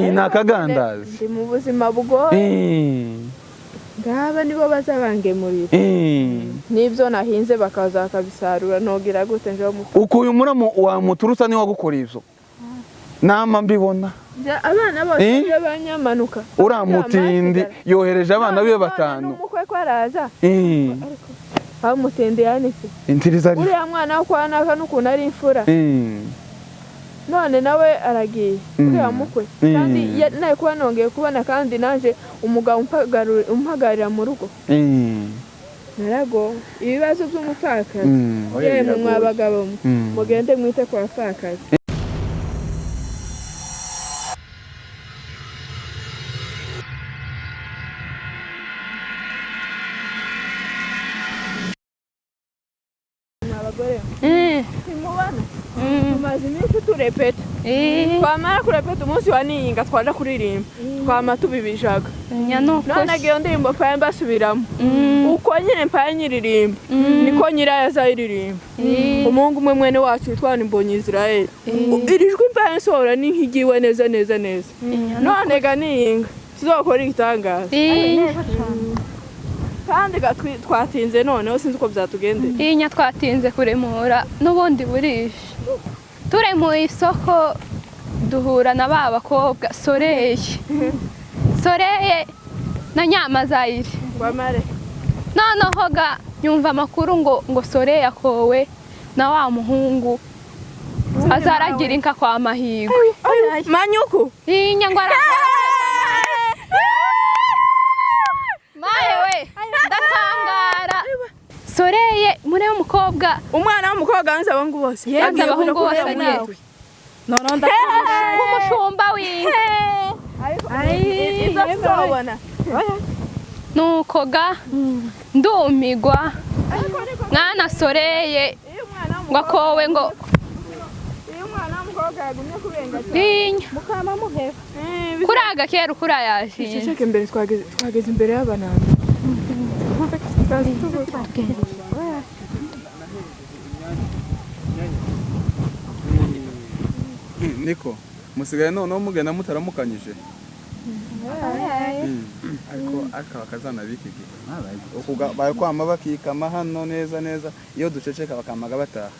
nakagandaza ndi mu buzima bugoye ngaba nibo bazabangemurira nibyo nahinze bakaza bakabisarura nogira gute nje mu ukuye umuramo wa muturusa ni wagukora ivyo nama mbibona abana bose banyamanuka uramutindi yohereje abana bibe batanu umukwe ko araza bamutende yanitse intirizari uri mwana wo kwanaka n'ukuntu ari imfura none nawe aragiye uri mukwe kandi naye kuba nongeye kubona kandi nanje umugabo umpagarira mu rugo narago ibibazo by'umupfakazi yemwe mwabagabo mugende mwite kwa bapfakazi simubana tumaze iminsi turepeta twamara kurepeta umunsi wa ninga twaja kuririmba twama tubibijaga none agiyo ndirimbo mpaye mbasubiramo uko nyine mpaye nyiririmba niko nyirayo azayiririmba umuhungu umwe mwene wacu witwa Mbonye Israel irijwi mpaye nsohora ni nk'igiwe neza neza neza none ga ninga tuzokora igitangaza kandi twatinze noneho sinzi uko byatugendeye inya twatinze kuremura n'ubundi burisha turemuye isoko duhura na ba bakobwa soreye na Nyamazayire wamare noneho ga nyumva amakuru ngo soreye akowe na wa muhungu azaragira inka kwa Mahigwe manyuku inya ngo Mbaye ndatangara soreye mure umukobwa umwana w'umukobwa hanze abahungu bose yanze abahungu bose none ndakunda umushumba w'inka ibyo nuko ga ndumigwa mwana soreye ngo akowe ngo umwana w'umukobwa yagumye kurenga inya mukama muhera kuraga kera ukura yaje ceceke imbere twageze imbere y'abanana niko musigaye noneho mugenda mutaramukanyije ariko bakazana bikigi bari kwama bakikama hano neza neza iyo duceceka bakamaga bataha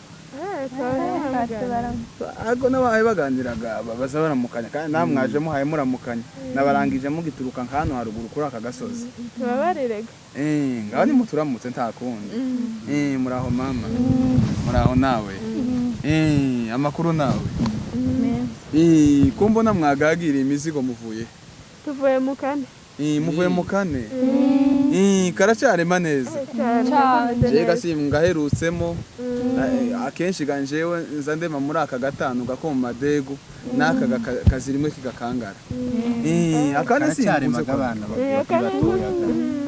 ariko n'abahaye baganiraga baza baramukanya kandi namwe mwaje muhaye muramukanya nabarangije mugituruka nk'hano haruguru kuri aka gasozi tubabarirega ngaho ni muturamutse nta kundi muraho mama muraho nawe amakuru nawe ko mbona mwagagiriye imizigo muvuye tuvuye mu kane muvuye mu kane karacyarema neza jega ngaherutsemo akenshi ganjewe nza ndema muri aka gatanu gako mu madego n'aka kazirimwe kigakangara akane simbuze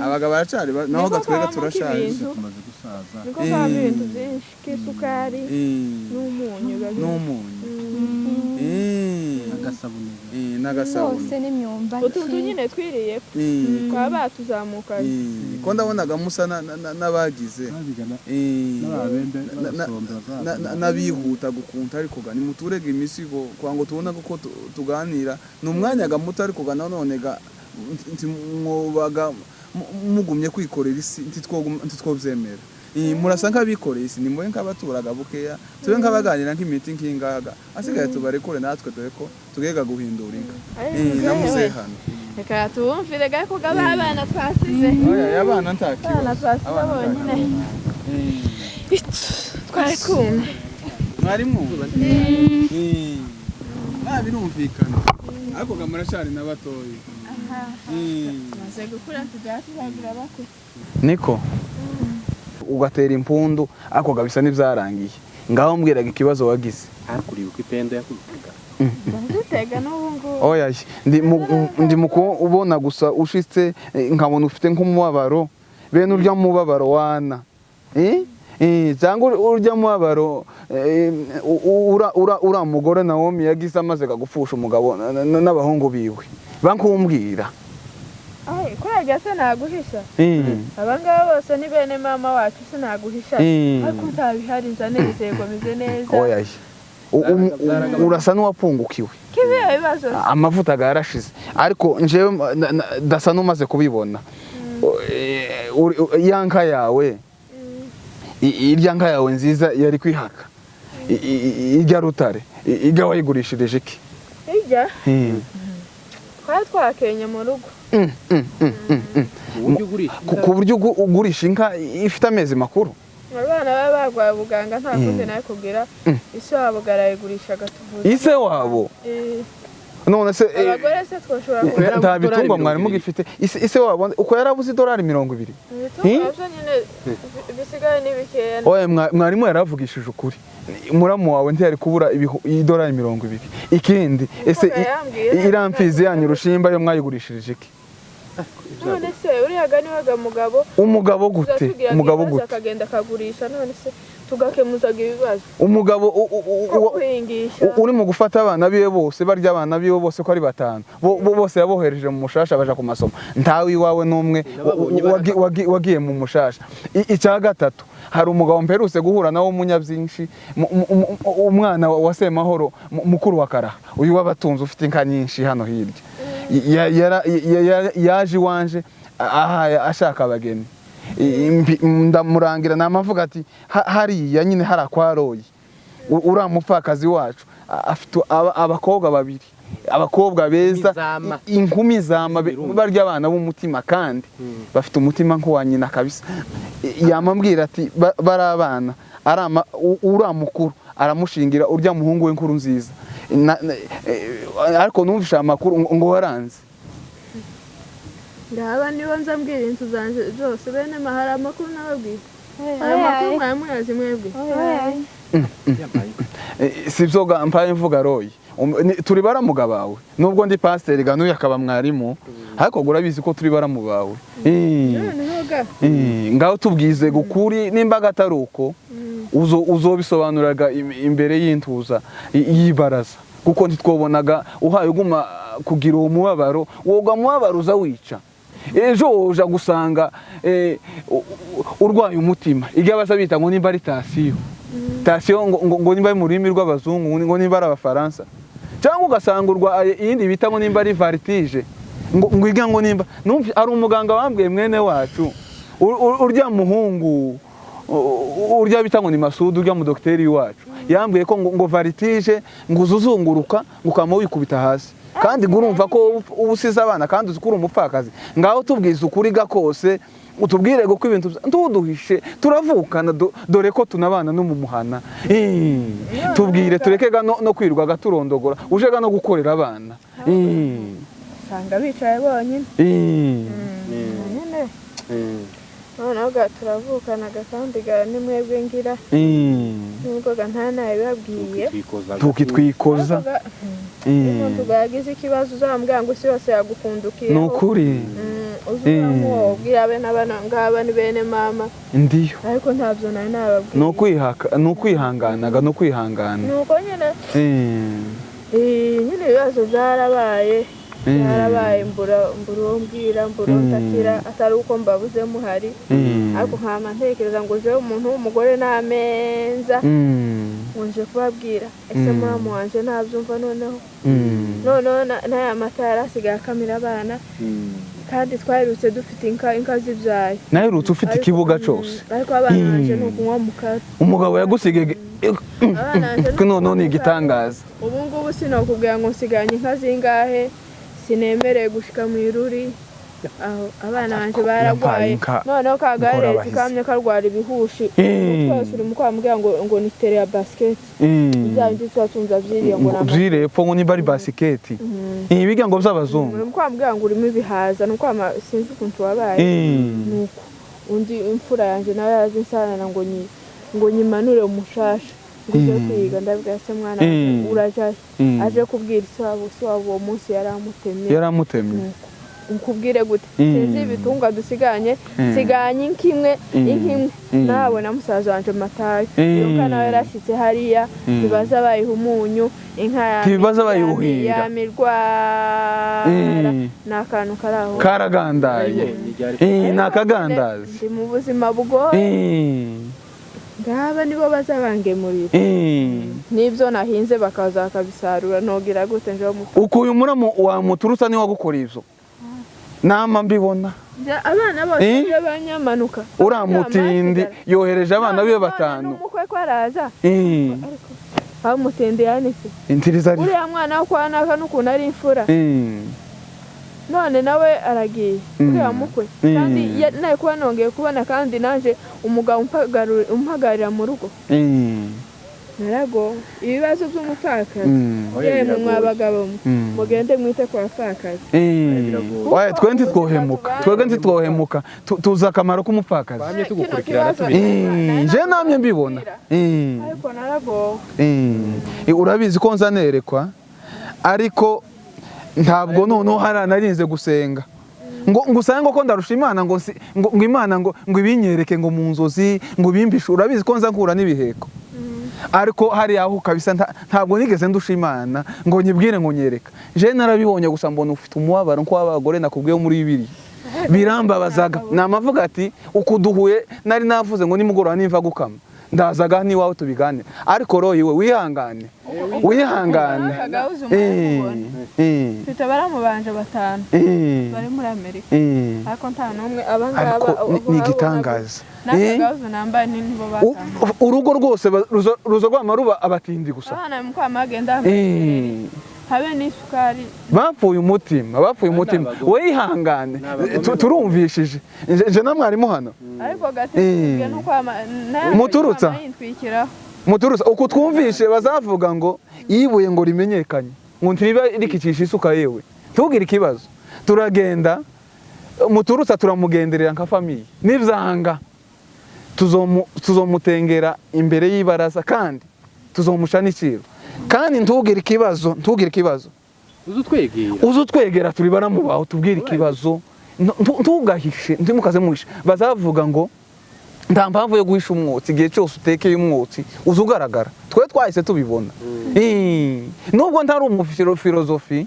abagabo baracari naho gatwega turashaje tumaze gusaza niko babintu byinshi kisukari n'umunyu n'agasabuni bose n'imyumba utuntu nyine twiriye kwa batuzamuka ko ndabonaga musa n'abagize n'abihuta gukunta ariko ga nimuturega imisigo kwa ngo tubona ko tuganira n'umwanya ga muto ariko ga none ga mwobaga mugumye kwikorera isi ntitwobyemera murasa nk'abikoreye isi ni mwe nk'abaturaga bukeya tube nk'abaganira nk'imiti nk'ingaga asigaye tubarekure natwe dore ko tugega guhindura inka namuze hano reka tubumvire ga ko abana twasize abana ntakibazo abana twasize bonyine twari kumwe mwari mwumva birumvikana ariko ga muracari n'abatoyi maze gukura tuzagira bakwe niko ugatera impundu ariko gabisa n'ivyarangiye ngaho mbwiraga ikibazo wagize kuribuka ipendo yakuvuga ndazitega n'ubungu oya ndi muko ubona gusa ushitse nkabona ufite nk'umubabaro bene urya mubabaro wana cyangwa urya mubabaro ura mugore Naomi yagize amaze gupfusha umugabo n'abahungu biwe bankumbwira kurega se naguhisha abangaba bose ni bene mama wacu se naguhisha ariko ntabihari nza nezego meze neza oya urasa n'uwapungukiwe kibiye ibibazo amavuta garashize ariko njewe dasa n'umaze kubibona yanka yawe irya nka yawe nziza yari kwihaka irya rutare irya wayigurishirije iki irya twari twakenye mu rugo ku buryo ugurisha inka ifite amezi makuru abana baba barwaye ubuganga nta kundi nawe kugira ise wabo garayigurisha gatuvuza ise wabo none se abagore se twoshobora kubera nta bitungwa mwari mugifite ise wabo uko yarabuze $220 ibitungwa byo nyine bisigaye n'ibikeya oye mwarimu yaravugishije ukuri muramu wawe ntiyari kubura $220 ikindi ese iramfizi yanyu rushimba yo mwayigurishirije iki none se uriyaga niwaga umugabo gute akagenda akagurisha none se tugakemuzaga ibibazo umugabo uri mu gufata abana biwe bose barya abana biwe bose ko ari 5 bose yabohereje mu mushasha baja ku masomo ntawe iwawe numwe wagiye mu mushasha icya gatatu hari umugabo mperutse guhura nawo munyabyinshi umwana wa Semahoro mukuru wa Karaha uyu wabatunze ufite inka nyinshi hano hirya yaje wanje ashaka abageni ndamurangira namavuga ati hariya nyine harakwaroye Umupfakazi wacu afite abakobwa babiri abakobwa beza inkumi zama barya abana b'umutima kandi bafite umutima nk'uwa nyina kabisa yamambwira ati barabana uramukuru aramushingira urya muhungu w'inkuru nziza ariko numvisha amakuru ngo waranze ndaba niba nzambwira inzu zanje zose bene mahara amakuru nababwira amakuru mwamuyazi mwebwe sivyo gampaye mvuga Rohi turi baramuga bawe nubwo ndi pasteur ganuye akaba mwarimu ariko gurabizi ko turi baramu bawe ngaho tubwize gukuri nimbaga taruko uzobisobanuraga imbere y'intuza y'ibaraza kuko ntitwobonaga uhaye uguma kugira uwo mubabaro woga mubabaruza wica ejo uja gusanga urwaye umutima igihe abasabita ngo nimba ari tasiyo ngo nimba ari mu rurimi rw'abazungu ngo nimba ari abafaransa cyangwa ugasanga urwaye iyindi bitamo nimba ari vertige ngo iga ngo nimba ari umuganga wambwiye mwene wacu urya muhungu urya bitango ni Masudu urya mu dokteri wacu yambwiye ko ngo vertige ngo uzuzunguruka ukama wikubita hasi kandi ngurumva ko ubusiza abana kandi uzikura umupfakazi ngaho tubwiza ukuri gakose utubwire ko ibintu ntuduhishe turavukana dore ko tunabana no mu muhana tubwire turekega no kwirwa gaturondogora ujega no gukorera abana sanga bicaye bonyine noneho turavukanaga kandi ni mwebwe ngira nubwo nta nawe bibabwiye tukitwikoza umuntu yagize ikibazo uzambwira ngo isi yose yagukundukiye ni ukuri uzamubwira abe n'abana ngaba ni bene mama ndiyo ariko ntabyo nari nababwiye ni ukwihanganaga no kwihangana nuko nyine ibibazo byarabaye mbura uwo mbwira mbura utakira atari uko mbabuze muhari ariko nkama ntekereza ngo je umuntu w'umugore n'amenza nje kubabwira ese mama wanje nabyumva noneho n'aya mata yarasigaye akamira abana kandi twahirutse dufite inka zibyaye nahirutse ufite ikibuga cyose ariko abana banje ni ukunywa mukara umugabo yagusigaye none igitangaza ubu ngubu sinakubwira ngo nsiganye inka zingahe sinemereye gushika mu iruri aho abana banje baragwaye noneho kagarezi kamye karwara ibihushi twese uri mukwa mbwira ngo ni tere ya basket izandi twatunza vyiriye ngo namba vyire epfo ngo ni bari basket ibiga ngo by'abazungu uri mukwa mbwira ngo urimo ibihaza nuko sinzi ukuntu wabaye nuko undi imfura yanje nawe yazi nsana ngo nyimanure umushasha nguje kwiga ndabwira se mwana uraje aje kubwira iswabo uwo munsi yaramutemye ukubwire gute sinzi ibitunga dusiganye siganye inkimwe nawe na musaza wanje matayo yuko nawe yarashitse hariya bibaza bayiha umunyu inka yamirwa nakantu karaho karagandaye nakagandaza ndi mu buzima bugoye ngaba nibo bazabangemurira n'ibyo nahinze bakaza bakabisarura nogira gute nje mu ukuye umuramu wa muturusa ni wagukora ivyo nama mbibona abana bose banyamanuka uramutindi yohereje abana biwe batanu umukwe ko araza bamutende yanitse intiriza ari uriya mwana wo kwanaka n'ukuntu ari imfura none nawe aragiye uriya mukwe kandi nawe kuba nongeye kubona kandi nanje umugabo umpagarira mu rugo narago ibibazo by'umupfakazi yemwe mwabagabo mugende mwite kwa bapfakazi waye twebwe ntitwohemuka tuzi akamaro k'umupfakazi je namye mbibona ariko narago urabizi ko nzanerekwa ariko ntabwo noneho haranarinze gusenga ngo usanga ko ndarusha Imana ngo Imana ngo ibinyereke ngo mu nzozi ngo bimbishe urabizi ko nza nkura n'ibiheko ariko hari aho kabisa ntabwo nigeze ndusha Imana ngo nyibwire ngo nyereka je narabibonye gusa mbona ufite umubabaro ko abagore nakubwiye muri bibiri birambabazaga namavuga ati ukuduhuye nari navuze ngo nimugorora nimva gukama ndazaga ni wawe tubiganira ariko Rohi we wihangane tutabara mu banje batanu bari muri Amerika ariko nta numwe abangaba ni gitangaza nakagazo nambaye nibo batanu urugo rwose ruzo rw'amaruba abatindi gusa abana mu kwamagenda habe n'isukari bapfuye umutima wihangane turumvishije je na mwarimu hano ariko gatije nuko muturutsa uko twumvishe bazavuga ngo ibuye ngo rimenyekanye ngo ntiba rikicisha isuka yewe tugire ikibazo turagenda muturutsa turamugenderera nka famiye nivyanga tuzomutengera imbere y'ibaraza kandi tuzomusha n'iciro kandi ntugire ikibazo uzutwegera turi baramubaho tubwire ikibazo ntugahishe ntimukaze muhishe bazavuga ngo nta mpamvu yo guhisha umwotsi igihe cyose utekeye umwotsi uzugaragara twe twahise tubibona nubwo ntari umufilozofi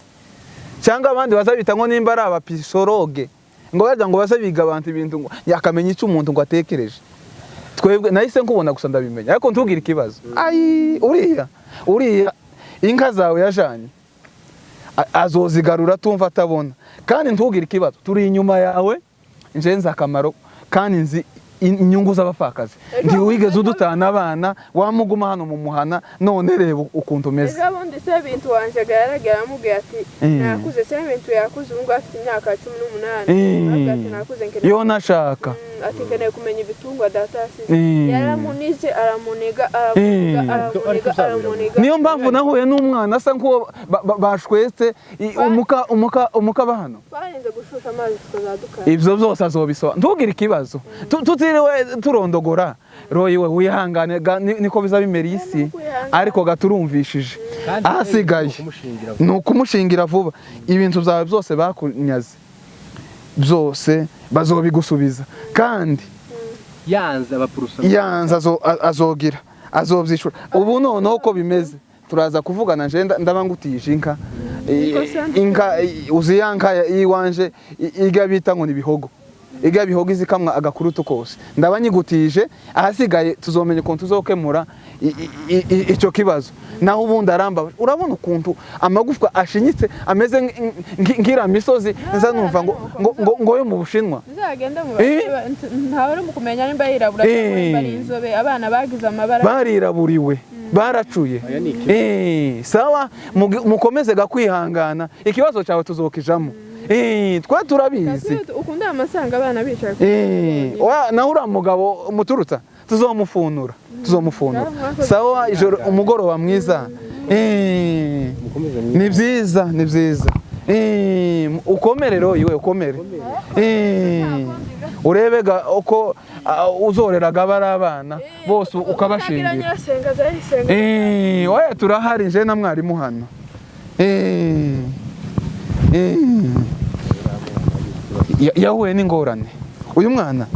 cyangwa abandi bazabita ngo nimba ari abapisoroge ngo barya ngo bazabiga abantu ibintu ngo yakamenya icyo umuntu ngo atekereje twebwe nahise nkubona gusa ndabimenya ariko ntugire ikibazo uriya inka zawe yajanye azozigarura tumva atabona kandi ntugire ikibazo turi inyuma yawe njenze akamaro kandi nzi inyungu z'abapfakazi ntiwigeze udutana abana wamuguma hano mu muhana none reba ukuntu umeze ejobundi se bintu wanje garagara amubwiye ati nakuze se bintu yakuze ubu afite imyaka 18 nakuze nkene yo nashaka ati nkene kumenya ibitungwa data asize yaramunize aramuniga niyo mpamvu nahuye n'umwana asa nko bashwetse umuka bahano barinze gushusha amazi tukazaduka ivyo byose azobisoba ntugire ikibazo tutiriwe turondogora Rohi we wihangane niko biza bimera isi ariko gaturumvishije ahasigaye nukumushingira vuba ibintu byawe byose bakunyaze byose bazobigusubiza kandi yanza azobyishura ubu noneho ko bimeze turaza kuvugana nje ndabangutije inka uziyanka yiwanje igabita ngo nibihogo bihogo izikamwa agakuruto kose ndabanyigutije ahasigaye tuzomenya ukuntu tuzokemura icyo kibazo naho ubundi aramba urabona ukuntu amagufwa ashinyitse ameze ngira misozi nza numva ngo yo mu Bushinwa nzagenda mu ntawe mu kumenya nimba yirabura cyangwa bari inzobe abana bagize amabara bariraburiwe baracuye sawa mukomeze gakwihangana ikibazo cyawe tuzokijamo twa turabizi ukunda amasanga abana bicaye naho uriya mugabo umuturutsa tuzomufunura sawa ijoro umugoroba mwiza ni byiza ukomere Rohi we ukomere urebega uko uzoreraga bari abana bose ukabashingira oya turahari nje na mwarimu hano yahuye n'ingorane uyu mwana